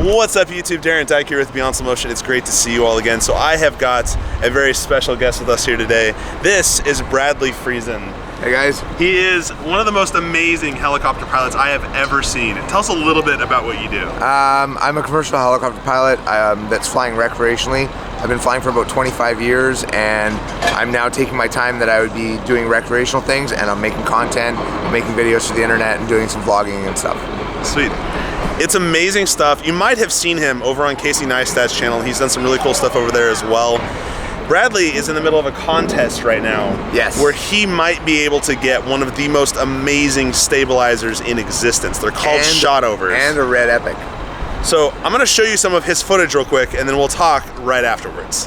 What's up YouTube, Darren Dyke here with Beyond Slow Motion. It's great to see you all again. So I have got a very special guest with us here today. This is Bradley Friesen. Hey guys. He is one of the most amazing helicopter pilots I have ever seen. Tell us a little bit about what you do. I'm a commercial helicopter pilot that's flying recreationally. I've been flying for about 25 years and I'm now taking my time that I would be doing recreational things and I'm making content, making videos for the internet and doing some vlogging and stuff. Sweet. It's amazing stuff. You might have seen him over on Casey Neistat's channel. He's done some really cool stuff over there as well. Bradley is in the middle of a contest right now. Yes. Where he might be able to get one of the most amazing stabilizers in existence. They're called shotovers. And a Red Epic. So I'm going to show you some of his footage real quick and then we'll talk right afterwards.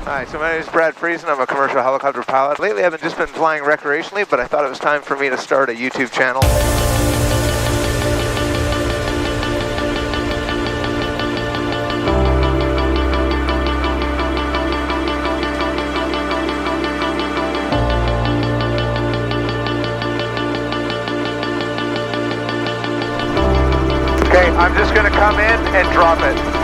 Hi, so my name is Brad Friesen. I'm a commercial helicopter pilot. Lately I've just been flying recreationally, but I thought it was time for me to start a YouTube channel. Okay, I'm just going to come in and drop it.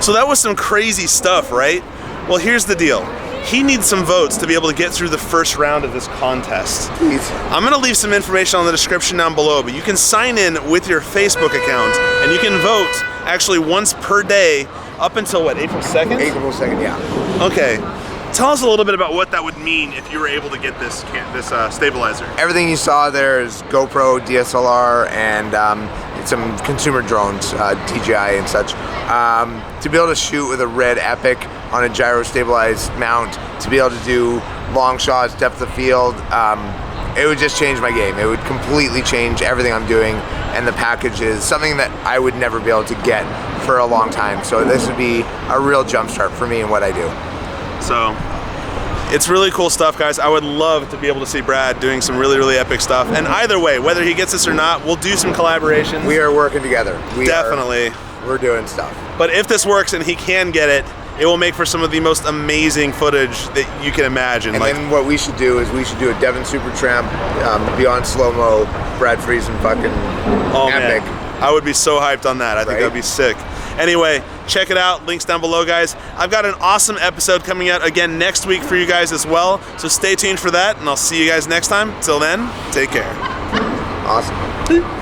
So that was some crazy stuff, right? Well, here's the deal. He needs some votes to be able to get through the first round of this contest. Please. I'm gonna leave some information on the description down below, but you can sign in with your Facebook account and you can vote actually once per day up until what, April 2nd? April 2nd, yeah. Okay. Tell us a little bit about what that would mean if you were able to get this stabilizer. Everything you saw there is GoPro, DSLR, and some consumer drones, DJI and such. To be able to shoot with a Red Epic on a gyro stabilized mount, to be able to do long shots, depth of field, it would just change my game. It would completely change everything I'm doing, and the package is something that I would never be able to get for a long time. So this would be a real jumpstart for me in what I do. So it's really cool stuff, guys. I would love to be able to see Brad doing some really, really epic stuff. And either way, whether he gets this or not, we'll do some collaborations. We are working together. Definitely. We're doing stuff. But if this works and he can get it, it will make for some of the most amazing footage that you can imagine. And then what we should do is we should do a Devon Supertramp, Beyond Slow-Mo, Brad Friesen fucking epic. Man. I would be so hyped on that. I think that would be sick. Anyway, check it out. Links down below, guys. I've got an awesome episode coming out again next week for you guys as well. So stay tuned for that, and I'll see you guys next time. Till then, take care. Awesome.